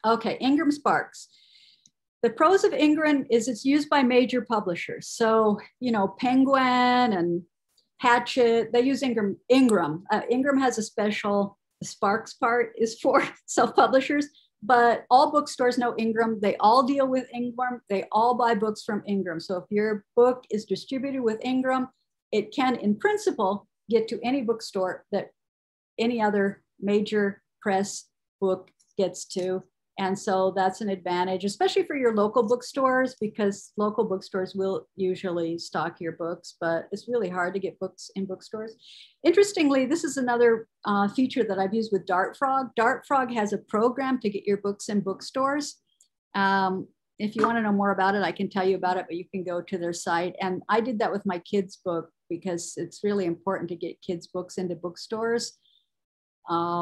Okay, Ingram Sparks. The pros of Ingram is it's used by major publishers. So, Penguin and Hachette, they use Ingram. Ingram has a special, the Sparks part is for self-publishers, but all bookstores know Ingram. They all deal with Ingram. They all buy books from Ingram. So if your book is distributed with Ingram, it can, in principle, get to any bookstore that any other major press book gets to. And so that's an advantage, especially for your local bookstores, because local bookstores will usually stock your books, but it's really hard to get books in bookstores. Interestingly, this is another feature that I've used with DartFrog. DartFrog has a program to get your books in bookstores. If you want to know more about it, I can tell you about it, but you can go to their site. And I did that with my kids' book because it's really important to get kids' books into bookstores.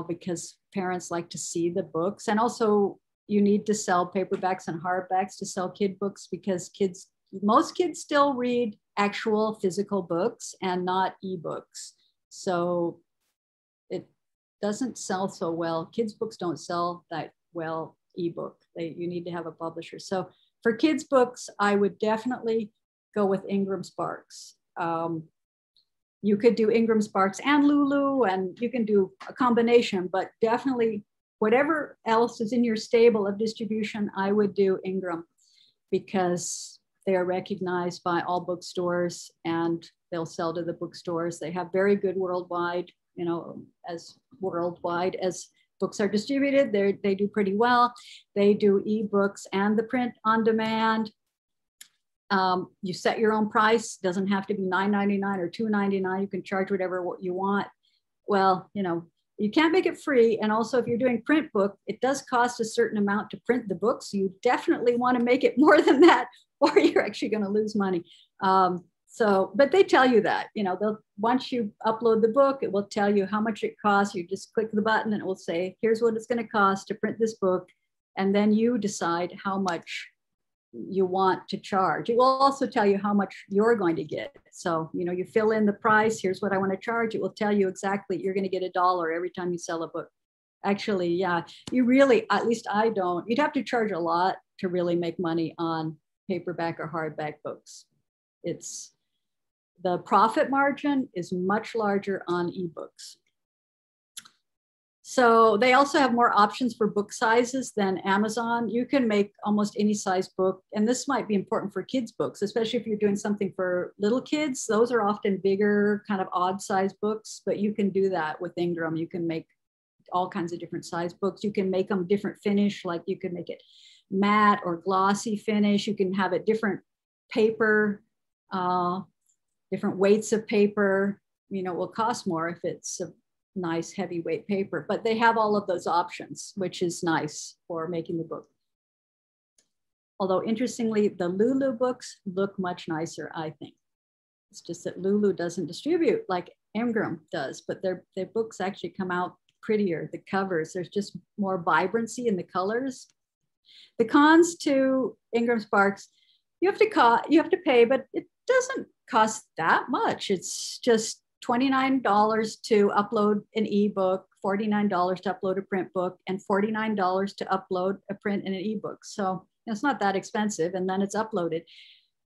Because parents like to see the books, and also you need to sell paperbacks and hardbacks to sell kid books, because most kids still read actual physical books and not ebooks. So it doesn't sell so well. Kids books don't sell that well ebook. You need to have a publisher. So for kids books, I would definitely go with Ingram Sparks. You could do Ingram Sparks and Lulu, and you can do a combination, but definitely whatever else is in your stable of distribution, I would do Ingram, because they are recognized by all bookstores and they'll sell to the bookstores. They have very good worldwide, as worldwide as books are distributed, they do pretty well. They do ebooks and the print on demand. You set your own price. Doesn't have to be $9.99 or $2.99. You can charge whatever you want. Well, you can't make it free. And also, if you're doing print book, it does cost a certain amount to print the book. So you definitely want to make it more than that, or you're actually going to lose money. But they tell you that, once you upload the book, it will tell you how much it costs. You just click the button and it will say, here's what it's going to cost to print this book. And then you decide how much you want to charge. It will also tell you how much you're going to get. So, you fill in the price, here's what I want to charge. It will tell you exactly, you're going to get $1 every time you sell a book. Actually, yeah, you really, at least I don't, you'd have to charge a lot to really make money on paperback or hardback books. The profit margin is much larger on ebooks. So they also have more options for book sizes than Amazon. You can make almost any size book. And this might be important for kids' books, especially if you're doing something for little kids. Those are often bigger, kind of odd size books, but you can do that with Ingram. You can make all kinds of different size books. You can make them different finish, like you can make it matte or glossy finish. You can have it different paper, different weights of paper. It will cost more if it's a nice heavyweight paper, but they have all of those options, which is nice for making the book. Although interestingly, the Lulu books look much nicer, I think. It's just that Lulu doesn't distribute like Ingram does, but their books actually come out prettier. The covers, there's just more vibrancy in the colors. The cons to Ingram Sparks, you have to pay, but it doesn't cost that much. It's just $29 to upload an ebook, $49 to upload a print book, and $49 to upload a print and an ebook. So it's not that expensive, and then it's uploaded.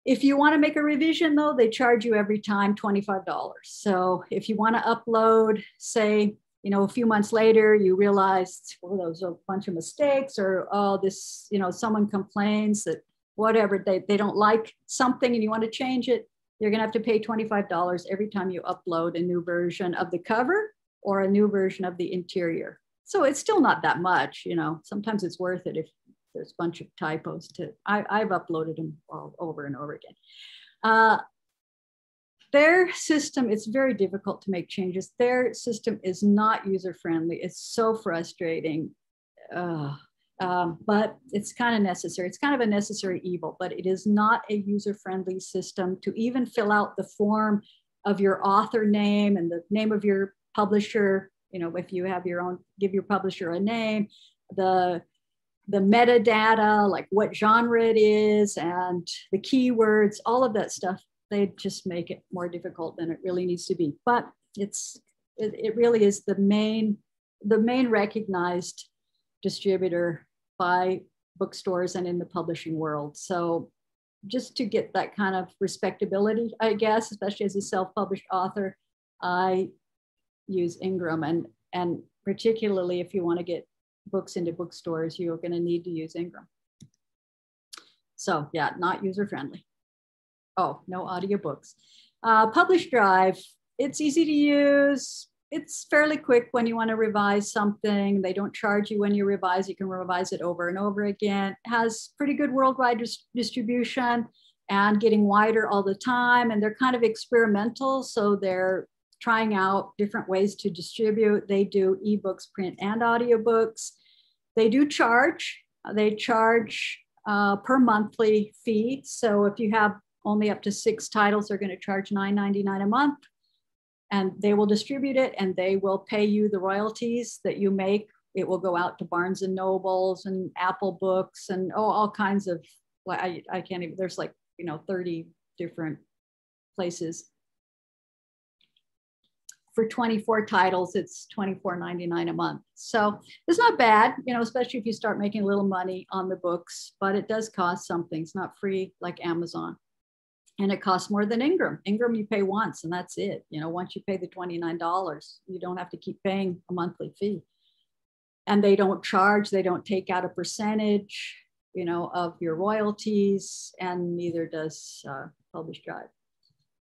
If you want to make a revision, though, they charge you every time $25. So if you want to upload, say, a few months later, you realize, well, those are a bunch of mistakes, or, someone complains that whatever, they don't like something and you want to change it, you're going to have to pay $25 every time you upload a new version of the cover or a new version of the interior. So it's still not that much, sometimes it's worth it if there's a bunch of typos I've uploaded them all over and over again. Their system, it's very difficult to make changes. Their system is not user-friendly. It's so frustrating. But it's kind of necessary. It's kind of a necessary evil, but it is not a user-friendly system to even fill out the form of your author name and the name of your publisher. If you have your own, give your publisher a name, the metadata, like what genre it is, and the keywords, all of that stuff, they just make it more difficult than it really needs to be. But it really is the main recognized distributor by bookstores and in the publishing world. So just to get that kind of respectability, I guess, especially as a self-published author, I use Ingram, and particularly if you want to get books into bookstores, you're going to need to use Ingram. So yeah, not user-friendly. Oh, no audiobooks. Publish Drive, it's easy to use. It's fairly quick when you want to revise something. They don't charge you when you revise. You can revise it over and over again. It has pretty good worldwide distribution and getting wider all the time. And they're kind of experimental. So they're trying out different ways to distribute. They do ebooks, print, and audiobooks. They do charge. They charge per monthly fee. So if you have only up to 6 titles, they're going to charge $9.99 a month. And they will distribute it, and they will pay you the royalties that you make. It will go out to Barnes and Nobles and Apple Books and all kinds of, I can't even, there's like, 30 different places. For 24 titles, it's $24.99 a month. So it's not bad, especially if you start making a little money on the books, but it does cost something. It's not free like Amazon. And it costs more than Ingram. Ingram you pay once and that's it. Once you pay the $29, you don't have to keep paying a monthly fee. And they don't charge, they don't take out a percentage, of your royalties, and neither does Publish Drive.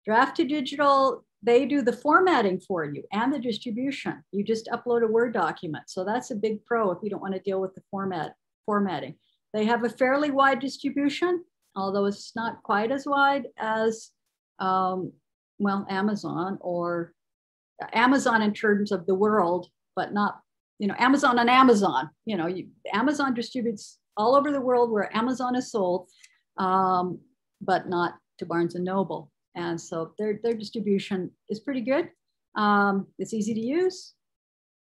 Draft to Digital, they do the formatting for you and the distribution. You just upload a Word document. So that's a big pro if you don't want to deal with the formatting. They have a fairly wide distribution, although it's not quite as wide as, Amazon in terms of the world, but not, Amazon on Amazon. Amazon distributes all over the world where Amazon is sold, but not to Barnes and Noble. And so their distribution is pretty good. It's easy to use,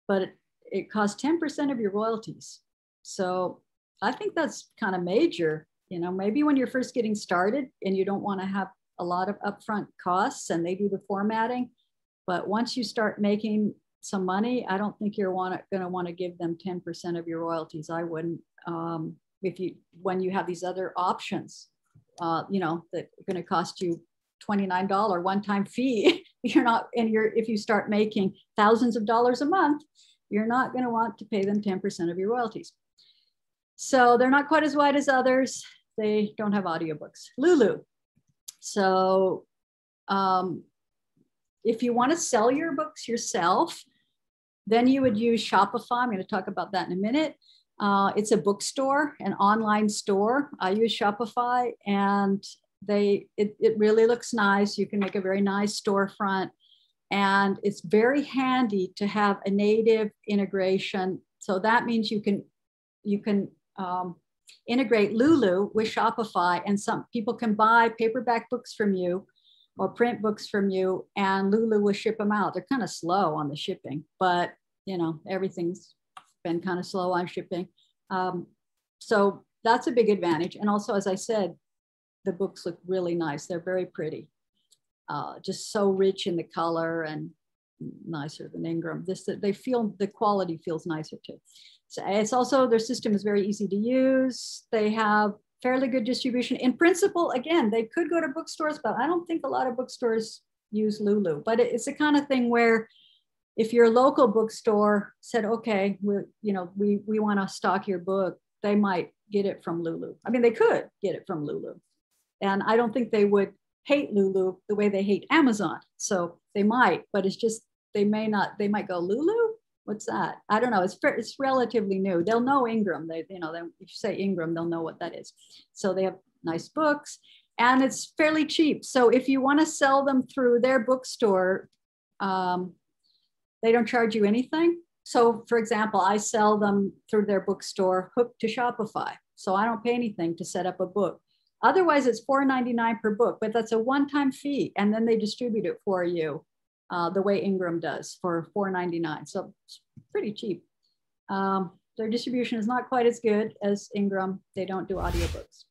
but it costs 10% of your royalties. So I think that's kind of major. Maybe when you're first getting started and you don't want to have a lot of upfront costs and they do the formatting, but once you start making some money, I don't think you're going to want to give them 10% of your royalties. I wouldn't, when you have these other options, that are going to cost you $29 one-time fee. If you start making thousands of dollars a month, you're not going to want to pay them 10% of your royalties. So they're not quite as wide as others. They don't have audiobooks. Lulu. So if you want to sell your books yourself, then you would use Shopify. I'm going to talk about that in a minute. It's a bookstore, an online store. I use Shopify, and it really looks nice. You can make a very nice storefront, and it's very handy to have a native integration. So that means you can integrate Lulu with Shopify, and some people can buy paperback books from you or print books from you, and Lulu will ship them out. They're kind of slow on the shipping, but everything's been kind of slow on shipping. So that's a big advantage. And also, as I said, the books look really nice. They're very pretty, just so rich in the color and nicer than Ingram. The quality feels nicer too. So it's also, their system is very easy to use. They have fairly good distribution. In principle, again, they could go to bookstores, but I don't think a lot of bookstores use Lulu. But it's the kind of thing where if your local bookstore said, okay, we want to stock your book, they might get it from Lulu. I mean, they could get it from Lulu. And I don't think they would hate Lulu the way they hate Amazon. So they might, but it's just, they might go, Lulu? What's that? I don't know. It's relatively new. They'll know Ingram. If you say Ingram, they'll know what that is. So they have nice books, and it's fairly cheap. So if you want to sell them through their bookstore, they don't charge you anything. So for example, I sell them through their bookstore hooked to Shopify. So I don't pay anything to set up a book. Otherwise, it's $4.99 per book, but that's a one-time fee. And then they distribute it for you the way Ingram does for $4.99. So it's pretty cheap. Their distribution is not quite as good as Ingram. They don't do audiobooks.